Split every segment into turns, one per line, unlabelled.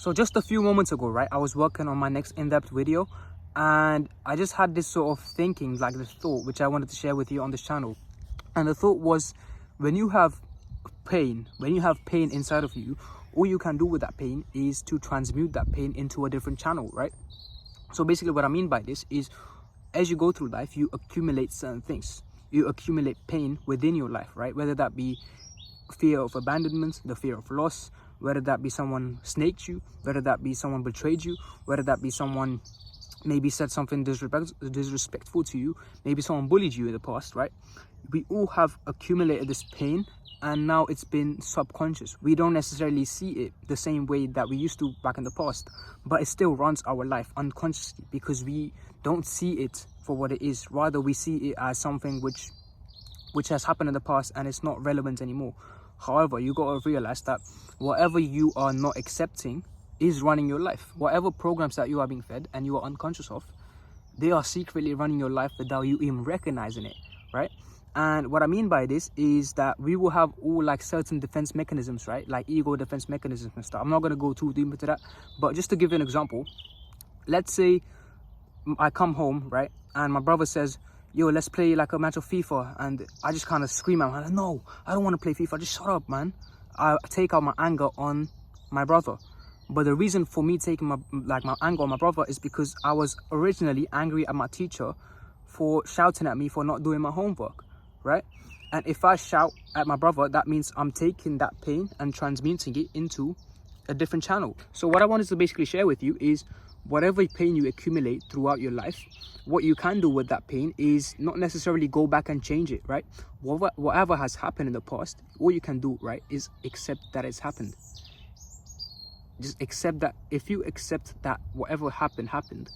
So just a few moments ago, right, I was working on my next in-depth video, and I just had this sort of thinking, like this thought, which I wanted to share with you on this channel. And the thought was, when you have pain inside of you, all you can do with that pain is to transmute that pain into a different channel, right? So basically what I mean by this is, as you go through life, you accumulate certain things. You accumulate pain within your life, right? Whether that be fear of abandonment, the fear of loss, whether that be someone snaked you, whether that be someone betrayed you, whether that be someone maybe said something disrespectful to you, maybe someone bullied you in the past, right? We all have accumulated this pain, and now it's been subconscious. We don't necessarily see it the same way that we used to back in the past, but it still runs our life unconsciously because we don't see it for what it is. Rather, we see it as something which has happened in the past and it's not relevant anymore. However, you got to realize that whatever you are not accepting is running your life. Whatever programs that you are being fed and you are unconscious of, they are secretly running your life without you even recognizing it, right? And what I mean by this is that we will have all like certain defense mechanisms, right? Like ego defense mechanisms and stuff. I'm not going to go too deep into that, but just to give you an example, let's say I come home, right? And my brother says, yo, let's play like a match of FIFA. And I just kind of scream at him, like, no, I don't want to play FIFA. Just shut up, man. I take out my anger on my brother. But the reason for me taking my anger on my brother is because I was originally angry at my teacher for shouting at me for not doing my homework, right? And if I shout at my brother, that means I'm taking that pain and transmuting it into a different channel. So what I wanted to basically share with you is, whatever pain you accumulate throughout your life, what you can do with that pain is not necessarily go back and change it, right? Whatever has happened in the past, all you can do, right, is accept that it's happened. Just accept that. If you accept that whatever happened,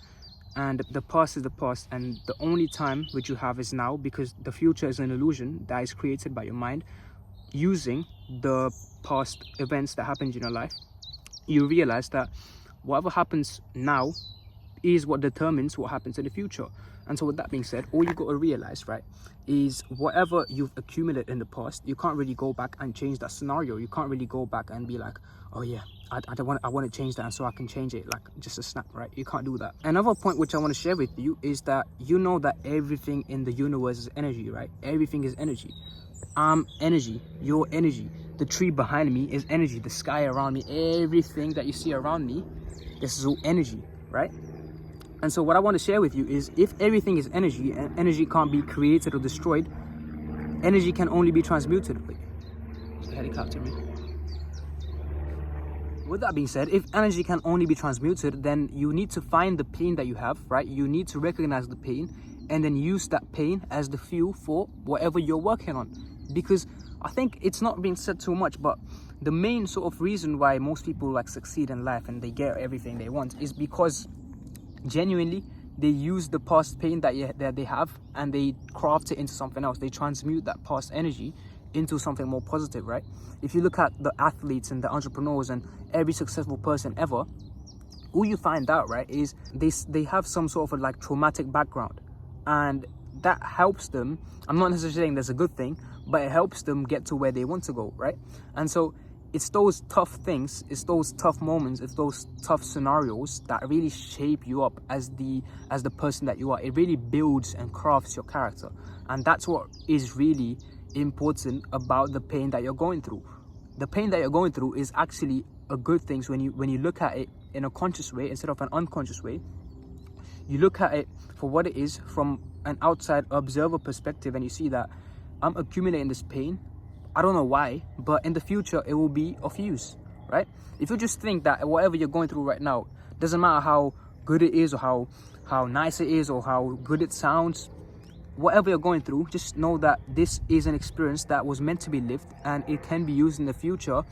and the past is the past, and the only time which you have is now, because the future is an illusion that is created by your mind using the past events that happened in your life, you realize that whatever happens now is what determines what happens in the future. And so with that being said, all you got to realize, right, is whatever you've accumulated in the past, you can't really go back and change that scenario. You can't really go back and be like, oh yeah, I want to change that, and so I can change it like just a snap, right? You can't do that. Another point which I want to share with you is that you know that everything in the universe is energy, right? Everything is energy. I'm energy, you're energy. The tree behind me is energy. The sky around me, everything that you see around me, this is all energy, right? And so what I want to share with you is, if everything is energy and energy can't be created or destroyed, energy can only be transmuted. Wait, there's a helicopter, man. With that being said, if energy can only be transmuted, then you need to find the pain that you have, right? You need to recognize the pain and then use that pain as the fuel for whatever you're working on. Because I think it's not being said too much, but the main sort of reason why most people like succeed in life and they get everything they want is because genuinely they use the past pain that they have and they craft it into something else. They transmute that past energy into something more positive, right? If you look at the athletes and the entrepreneurs and every successful person ever, all you find out, right, is they have some sort of a like traumatic background, and that helps them. I'm not necessarily saying that's a good thing, but it helps them get to where they want to go, right? And so it's those tough things, it's those tough moments, it's those tough scenarios that really shape you up as the person that you are. It really builds and crafts your character, and that's what is really important about the pain that you're going through. The pain that you're going through is actually a good thing. So when you look at it in a conscious way instead of an unconscious way, you look at it for what it is from an outside observer perspective, and you see that I'm accumulating this pain. I don't know why, but in the future it will be of use, right? If you just think that whatever you're going through right now, doesn't matter how good it is or how nice it is or how good it sounds, whatever you're going through, just know that this is an experience that was meant to be lived, and it can be used in the future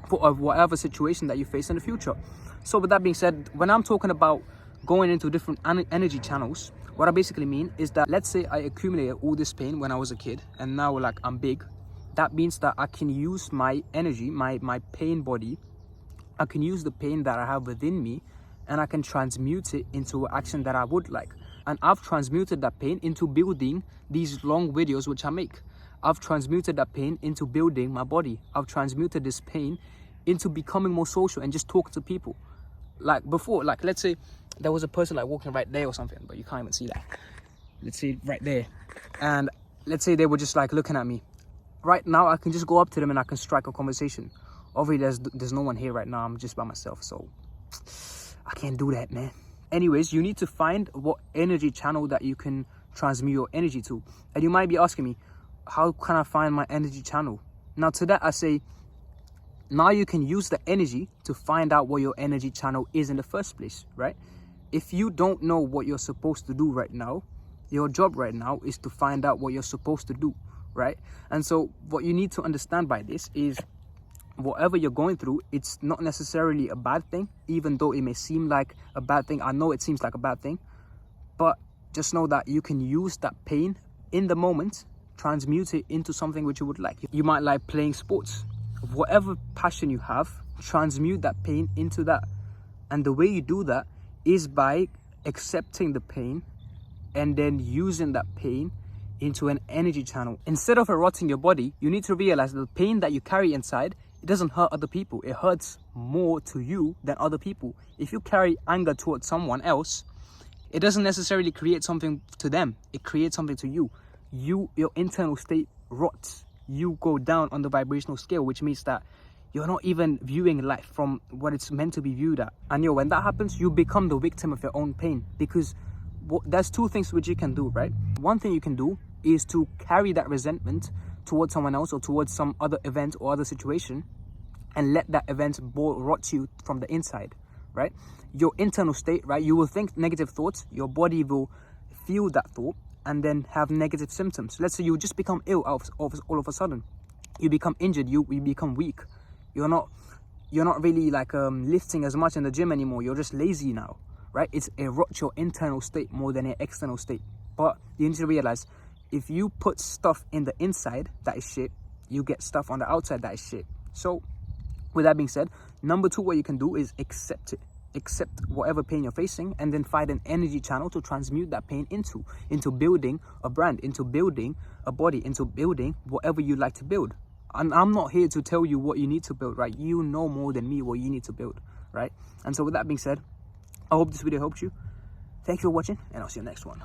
for whatever situation that you face in the future. So with that being said, when I'm talking about going into different energy channels, what I basically mean is that, let's say I accumulated all this pain when I was a kid, and now like I'm big. That means that I can use my energy, my pain body, I can use the pain that I have within me, and I can transmute it into an action that I would like. And I've transmuted that pain into building these long videos which I make. I've transmuted that pain into building my body. I've transmuted this pain into becoming more social and just talking to people. Like before, like let's say there was a person like walking right there or something, but you can't even see that. Let's say right there, and let's say they were just like looking at me. Right now I can just go up to them and I can strike a conversation. Obviously there's no one here right now, I'm just by myself, so I can't do that, man. Anyways, you need to find what energy channel that you can transmute your energy to. And you might be asking me, how can I find my energy channel? Now to that I say, now you can use the energy to find out what your energy channel is in the first place, right? If you don't know what you're supposed to do right now, your job right now is to find out what you're supposed to do, right? And so what you need to understand by this is, whatever you're going through, it's not necessarily a bad thing, even though it may seem like a bad thing. I know it seems like a bad thing, but just know that you can use that pain in the moment, transmute it into something which you would like. You might like playing sports. Whatever passion you have, transmute that pain into that. And the way you do that is by accepting the pain and then using that pain into an energy channel. Instead of rotting your body, you need to realize that the pain that you carry inside, it doesn't hurt other people. It hurts more to you than other people. If you carry anger towards someone else, it doesn't necessarily create something to them. It creates something to you. Your internal state rots. You go down on the vibrational scale, which means that you're not even viewing life from what it's meant to be viewed at. And when that happens, you become the victim of your own pain, because there's two things which you can do, right? One thing you can do is to carry that resentment towards someone else or towards some other event or other situation, and let that event rot you from the inside, right? Your internal state, right? You will think negative thoughts, your body will feel that thought and then have negative symptoms. Let's say you just become ill all of a sudden. You become injured, you become weak. You're not really like lifting as much in the gym anymore. You're just lazy now, right? It rots your internal state more than your external state. But you need to realize, if you put stuff in the inside that is shit, you get stuff on the outside that is shit. So with that being said, number two, what you can do is accept it. Accept whatever pain you're facing, and then find an energy channel to transmute that pain into building a brand, into building a body, into building whatever you like to build. And I'm not here to tell you what you need to build, right? You know more than me what you need to build, right? And so with that being said, I hope this video helped you. Thank you for watching, and I'll see you next one.